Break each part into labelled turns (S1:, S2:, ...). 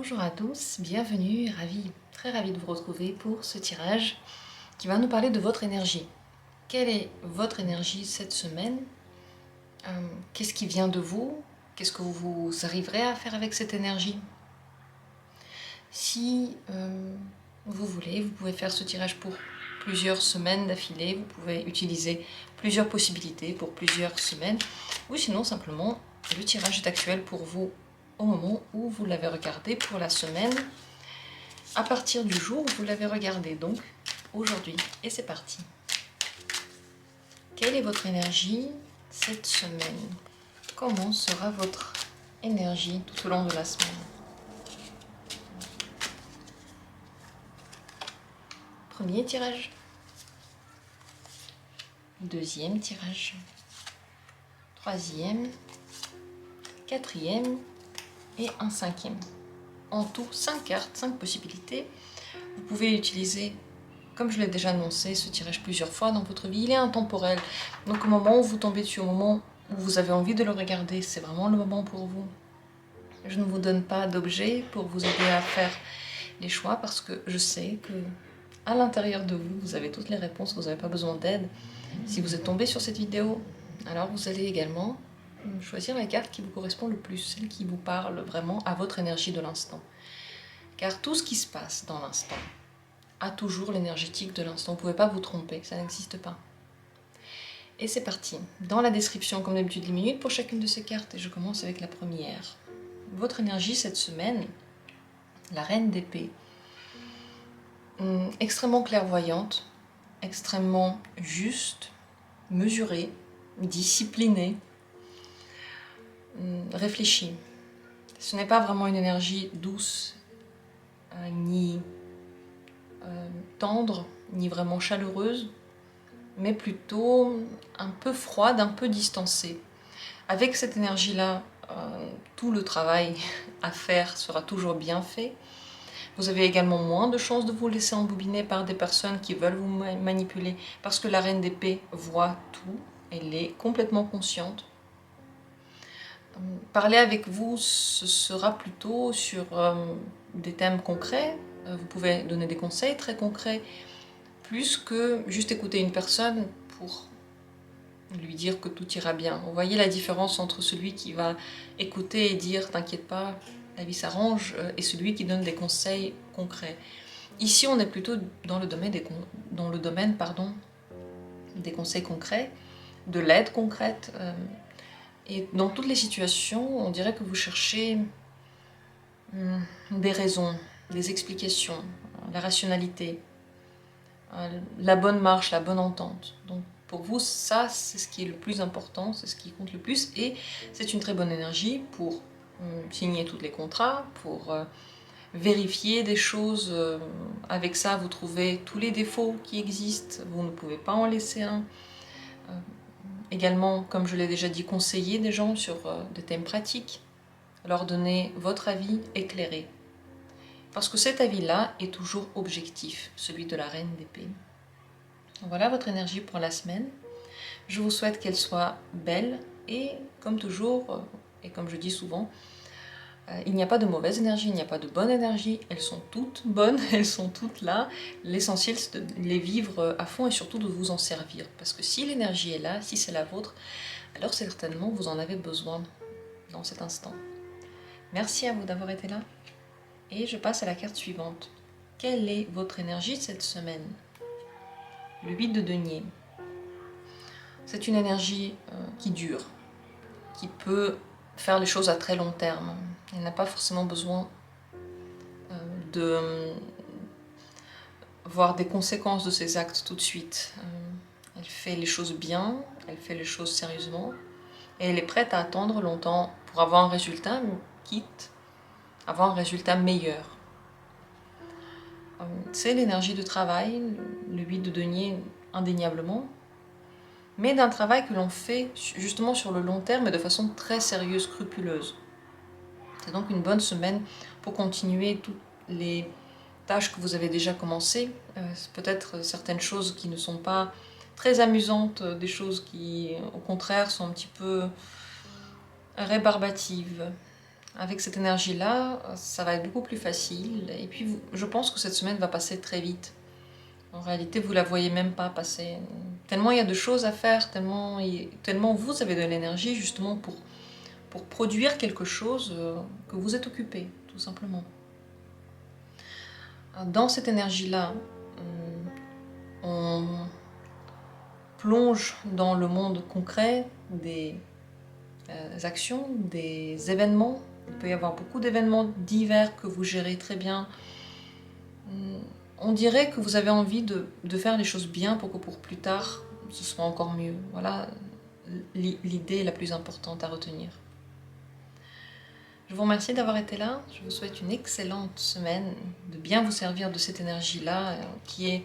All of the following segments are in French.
S1: Bonjour à tous, bienvenue, très ravie de vous retrouver pour ce tirage qui va nous parler de votre énergie. Quelle est votre énergie cette semaine? Qu'est-ce qui vient de vous? Qu'est-ce que vous arriverez à faire avec cette énergie? Si vous voulez, vous pouvez faire ce tirage pour plusieurs semaines d'affilée, vous pouvez utiliser plusieurs possibilités pour plusieurs semaines, ou sinon simplement le tirage est actuel pour vous au moment où vous l'avez regardé pour la semaine, à partir du jour où vous l'avez regardé, donc aujourd'hui. Et c'est parti. Quelle est votre énergie cette semaine? Comment sera votre énergie tout au long de la semaine? Premier tirage. Deuxième tirage. Troisième. Quatrième. Et un cinquième. En tout, 5 cartes, 5 possibilités. Vous pouvez utiliser, comme je l'ai déjà annoncé, ce tirage plusieurs fois dans votre vie. Il est intemporel. Donc au moment où vous tombez dessus, au moment où vous avez envie de le regarder, c'est vraiment le moment pour vous. Je ne vous donne pas d'objet pour vous aider à faire les choix parce que je sais que à l'intérieur de vous, vous avez toutes les réponses, vous n'avez pas besoin d'aide. Si vous êtes tombé sur cette vidéo, alors vous allez également choisir la carte qui vous correspond le plus, celle qui vous parle vraiment à votre énergie de l'instant. Car tout ce qui se passe dans l'instant a toujours l'énergétique de l'instant. Vous ne pouvez pas vous tromper, ça n'existe pas. Et c'est parti. Dans la description, comme d'habitude, 10 minutes pour chacune de ces cartes. Et je commence avec la première. Votre énergie cette semaine, la reine d'épée. Extrêmement clairvoyante, extrêmement juste, mesurée, disciplinée, réfléchie. Ce n'est pas vraiment une énergie douce, ni tendre, ni vraiment chaleureuse, mais plutôt un peu froide, un peu distancée. Avec cette énergie-là, tout le travail à faire sera toujours bien fait. Vous avez également moins de chances de vous laisser embobiner par des personnes qui veulent vous manipuler, parce que la reine d'épée voit tout, elle est complètement consciente. Parler avec vous, ce sera plutôt sur des thèmes concrets. Vous pouvez donner des conseils très concrets, plus que juste écouter une personne pour lui dire que tout ira bien. Vous voyez la différence entre celui qui va écouter et dire « t'inquiète pas, la vie s'arrange » et celui qui donne des conseils concrets. Ici, on est plutôt dans le domaine des conseils concrets, de l'aide concrète. Et dans toutes les situations, on dirait que vous cherchez des raisons, des explications, la rationalité, la bonne marche, la bonne entente. Donc pour vous, ça, c'est ce qui est le plus important, c'est ce qui compte le plus. Et c'est une très bonne énergie pour signer tous les contrats, pour vérifier des choses. Avec ça, vous trouvez tous les défauts qui existent, vous ne pouvez pas en laisser un. Également, comme je l'ai déjà dit, conseiller des gens sur des thèmes pratiques, leur donner votre avis éclairé. Parce que cet avis-là est toujours objectif, celui de la reine d'épée. Voilà votre énergie pour la semaine. Je vous souhaite qu'elle soit belle et, comme toujours, et comme je dis souvent, il n'y a pas de mauvaise énergie, il n'y a pas de bonne énergie, elles sont toutes bonnes, elles sont toutes là. L'essentiel, c'est de les vivre à fond et surtout de vous en servir. Parce que si l'énergie est là, si c'est la vôtre, alors certainement vous en avez besoin dans cet instant. Merci à vous d'avoir été là. Et je passe à la carte suivante. Quelle est votre énergie cette semaine? Le 8 de denier. C'est une énergie qui dure, qui peut faire les choses à très long terme. Elle n'a pas forcément besoin de voir des conséquences de ses actes tout de suite. Elle fait les choses bien, elle fait les choses sérieusement, et elle est prête à attendre longtemps pour avoir un résultat, quitte à avoir un résultat meilleur. C'est l'énergie de travail, le 8 de denier indéniablement, mais d'un travail que l'on fait justement sur le long terme et de façon très sérieuse, scrupuleuse. C'est donc une bonne semaine pour continuer toutes les tâches que vous avez déjà commencées, peut-être certaines choses qui ne sont pas très amusantes, des choses qui au contraire sont un petit peu rébarbatives. Avec cette énergie-là, ça va être beaucoup plus facile. Et puis, je pense que cette semaine va passer très vite. En réalité, vous la voyez même pas passer. Tellement il y a de choses à faire, tellement vous avez de l'énergie justement pour produire quelque chose que vous êtes occupé, tout simplement. Dans cette énergie-là, on plonge dans le monde concret des actions, des événements. Il peut y avoir beaucoup d'événements divers que vous gérez très bien. On dirait que vous avez envie de faire les choses bien pour que pour plus tard, ce soit encore mieux. Voilà l'idée la plus importante à retenir. Je vous remercie d'avoir été là. Je vous souhaite une excellente semaine, de bien vous servir de cette énergie-là qui est...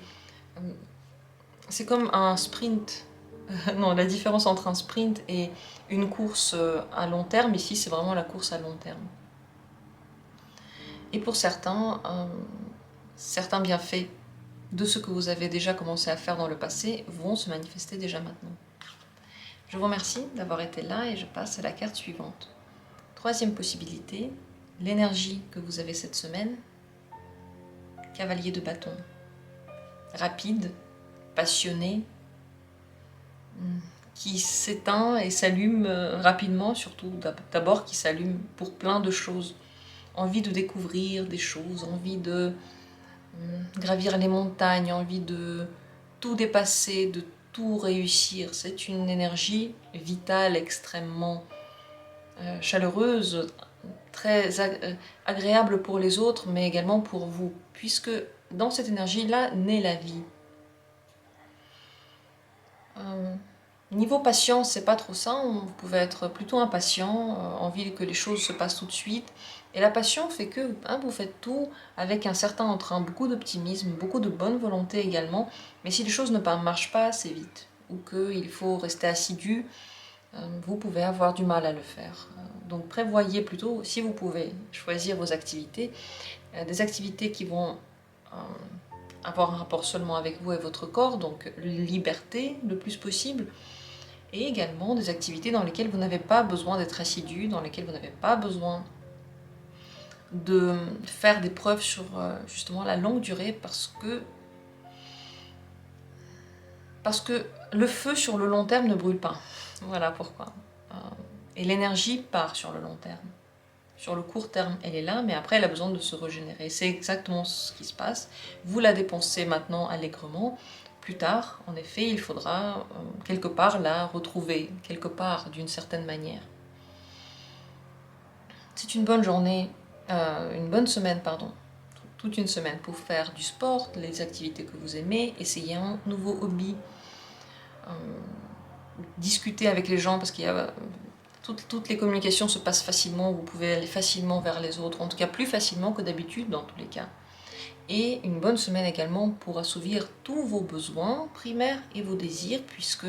S1: C'est comme un sprint. Non, la différence entre un sprint et une course à long terme, ici c'est vraiment la course à long terme. Et pour certains, certains bienfaits de ce que vous avez déjà commencé à faire dans le passé vont se manifester déjà maintenant. Je vous remercie d'avoir été là et je passe à la carte suivante. Troisième possibilité, l'énergie que vous avez cette semaine, cavalier de bâton. Rapide, passionné, qui s'éteint et s'allume rapidement, surtout d'abord qui s'allume pour plein de choses. Envie de découvrir des choses, envie de gravir les montagnes, envie de tout dépasser, de tout réussir. C'est une énergie vitale extrêmement chaleureuse, très agréable pour les autres, mais également pour vous, puisque dans cette énergie-là naît la vie. Niveau patience, c'est pas trop ça, vous pouvez être plutôt impatient, envie que les choses se passent tout de suite. Et la passion fait que vous faites tout avec un certain entrain, beaucoup d'optimisme, beaucoup de bonne volonté également. Mais si les choses ne marchent pas assez vite, ou qu'il faut rester assidu, vous pouvez avoir du mal à le faire. Donc prévoyez plutôt, si vous pouvez, choisir vos activités, des activités qui vont avoir un rapport seulement avec vous et votre corps, donc liberté le plus possible, et également des activités dans lesquelles vous n'avez pas besoin d'être assidu, dans lesquelles vous n'avez pas besoin de faire des preuves sur justement la longue durée, parce que le feu sur le long terme ne brûle pas. Voilà pourquoi. Et l'énergie part sur le long terme. Sur le court terme, elle est là, mais après, elle a besoin de se régénérer. C'est exactement ce qui se passe. Vous la dépensez maintenant allègrement. Plus tard, en effet, il faudra quelque part la retrouver, quelque part, d'une certaine manière. C'est une bonne journée, une bonne semaine, pardon, toute une semaine pour faire du sport, les activités que vous aimez, essayer un nouveau hobby, discuter avec les gens, parce qu'il y a... Toutes les communications se passent facilement, vous pouvez aller facilement vers les autres, en tout cas plus facilement que d'habitude dans tous les cas. Et une bonne semaine également pour assouvir tous vos besoins primaires et vos désirs, puisque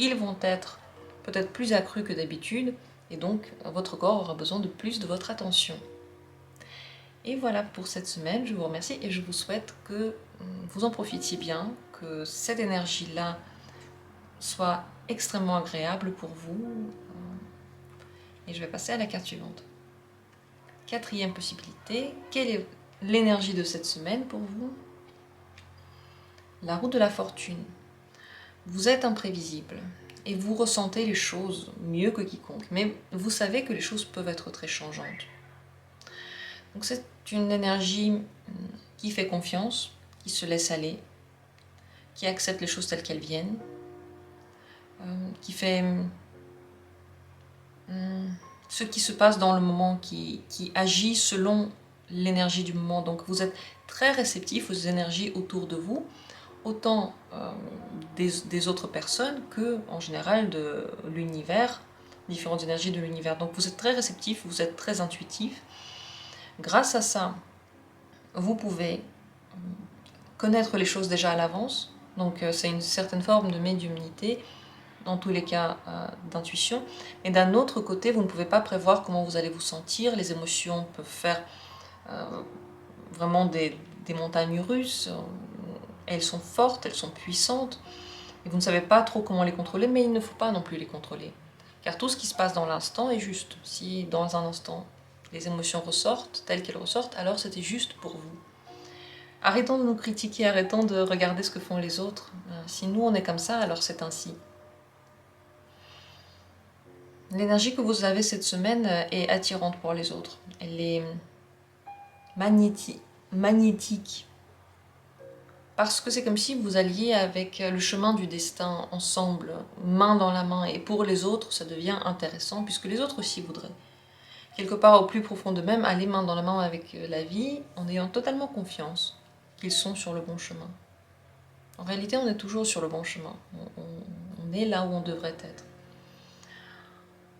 S1: ils vont être peut-être plus accrus que d'habitude, et donc votre corps aura besoin de plus de votre attention. Et voilà pour cette semaine, je vous remercie et je vous souhaite que vous en profitiez bien, que cette énergie-là soit extrêmement agréable pour vous. Et je vais passer à la carte suivante. Quatrième possibilité, quelle est l'énergie de cette semaine pour vous? La roue de la fortune. Vous êtes imprévisible et vous ressentez les choses mieux que quiconque, mais vous savez que les choses peuvent être très changeantes. Donc c'est une énergie qui fait confiance, qui se laisse aller, qui accepte les choses telles qu'elles viennent, qui fait ce qui se passe dans le moment, qui agit selon l'énergie du moment. Donc vous êtes très réceptif aux énergies autour de vous, autant des autres personnes que en général de l'univers, différentes énergies de l'univers. Donc vous êtes très réceptif, vous êtes très intuitif. Grâce à ça, vous pouvez connaître les choses déjà à l'avance. Donc c'est une certaine forme de médiumnité, dans tous les cas d'intuition. Et d'un autre côté, vous ne pouvez pas prévoir comment vous allez vous sentir. Les émotions peuvent faire vraiment des montagnes russes. Elles sont fortes, elles sont puissantes. Et vous ne savez pas trop comment les contrôler, mais il ne faut pas non plus les contrôler. Car tout ce qui se passe dans l'instant est juste. Si dans un instant, les émotions ressortent telles qu'elles ressortent, alors c'était juste pour vous. Arrêtons de nous critiquer, arrêtons de regarder ce que font les autres. Si nous on est comme ça, alors c'est ainsi. L'énergie que vous avez cette semaine est attirante pour les autres. Elle est magnétique. Parce que c'est comme si vous alliez avec le chemin du destin ensemble, main dans la main. Et pour les autres, ça devient intéressant, puisque les autres aussi voudraient. Quelque part au plus profond d'eux-mêmes, aller main dans la main avec la vie, en ayant totalement confiance qu'ils sont sur le bon chemin. En réalité, on est toujours sur le bon chemin. On est là où on devrait être.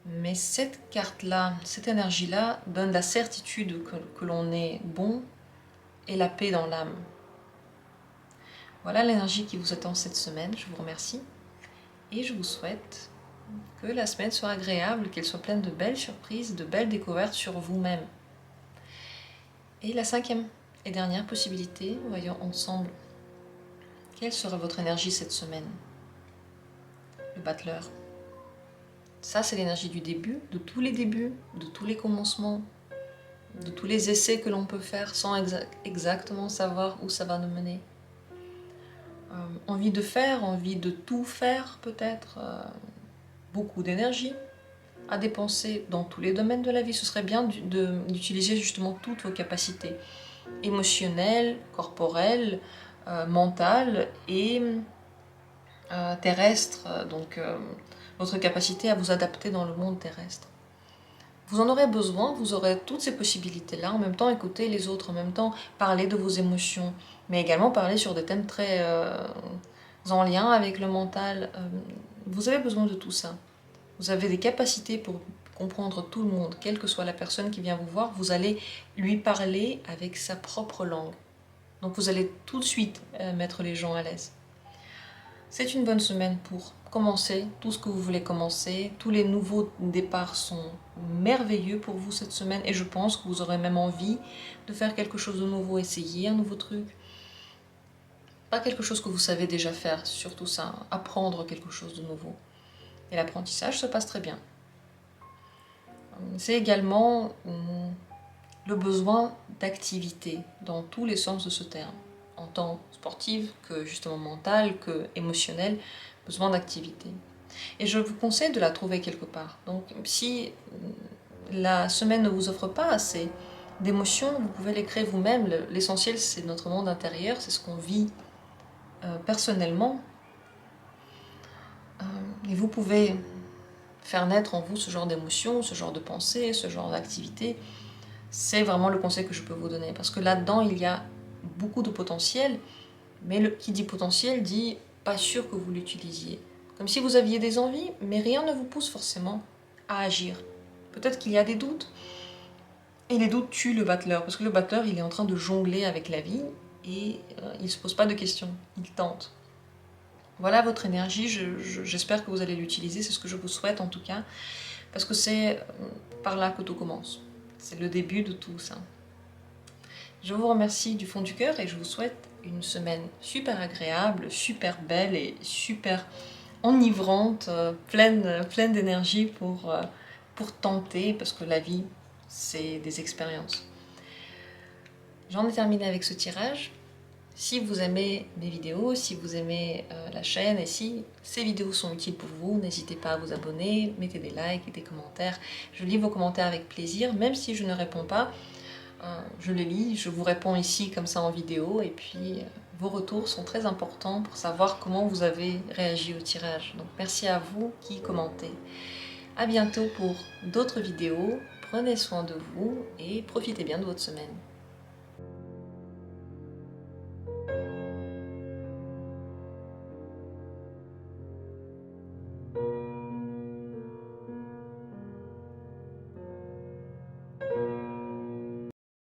S1: Mais cette carte-là, cette énergie-là, donne la certitude que l'on est bon et la paix dans l'âme. Voilà l'énergie qui vous attend cette semaine. Je vous remercie et je vous souhaite que la semaine soit agréable, qu'elle soit pleine de belles surprises, de belles découvertes sur vous-même. Et la cinquième et dernière possibilité, voyons ensemble. Quelle sera votre énergie cette semaine? Le battleur. Ça, c'est l'énergie du début, de tous les débuts, de tous les commencements, de tous les essais que l'on peut faire sans exactement savoir où ça va nous mener. Envie de faire, envie de tout faire peut-être, beaucoup d'énergie à dépenser dans tous les domaines de la vie. Ce serait bien d'utiliser justement toutes vos capacités émotionnelles, corporelles, mentales et terrestres. Donc votre capacité à vous adapter dans le monde terrestre. Vous en aurez besoin, vous aurez toutes ces possibilités-là, en même temps écouter les autres, en même temps parler de vos émotions, mais également parler sur des thèmes très en lien avec le mental. Vous avez besoin de tout ça. Vous avez des capacités pour comprendre tout le monde, quelle que soit la personne qui vient vous voir, vous allez lui parler avec sa propre langue. Donc vous allez tout de suite mettre les gens à l'aise. C'est une bonne semaine pour commencer tout ce que vous voulez commencer. Tous les nouveaux départs sont merveilleux pour vous cette semaine et je pense que vous aurez même envie de faire quelque chose de nouveau, essayer un nouveau truc. Pas quelque chose que vous savez déjà faire, surtout ça, apprendre quelque chose de nouveau. Et l'apprentissage se passe très bien. C'est également le besoin d'activité dans tous les sens de ce terme. En tant sportive, que justement mentale, que émotionnelle, besoin d'activité. Et je vous conseille de la trouver quelque part. Donc si la semaine ne vous offre pas assez d'émotions, vous pouvez les créer vous-même. L'essentiel, c'est notre monde intérieur, c'est ce qu'on vit personnellement. Et vous pouvez faire naître en vous ce genre d'émotions, ce genre de pensées, ce genre d'activité. C'est vraiment le conseil que je peux vous donner. Parce que là-dedans, il y a beaucoup de potentiel, mais qui dit potentiel dit pas sûr que vous l'utilisiez. Comme si vous aviez des envies, mais rien ne vous pousse forcément à agir. Peut-être qu'il y a des doutes, et les doutes tuent le battleur, parce que le battleur, il est en train de jongler avec la vie, et il ne se pose pas de questions, il tente. Voilà votre énergie, j'espère que vous allez l'utiliser, c'est ce que je vous souhaite en tout cas, parce que c'est par là que tout commence. C'est le début de tout ça. Je vous remercie du fond du cœur et je vous souhaite une semaine super agréable, super belle et super enivrante, pleine d'énergie pour tenter, parce que la vie, c'est des expériences. J'en ai terminé avec ce tirage. Si vous aimez mes vidéos, si vous aimez la chaîne et si ces vidéos sont utiles pour vous, n'hésitez pas à vous abonner, mettez des likes et des commentaires. Je lis vos commentaires avec plaisir, même si je ne réponds pas. Je les lis, je vous réponds ici comme ça en vidéo et puis vos retours sont très importants pour savoir comment vous avez réagi au tirage. Donc merci à vous qui commentez. À bientôt pour d'autres vidéos, prenez soin de vous et profitez bien de votre semaine.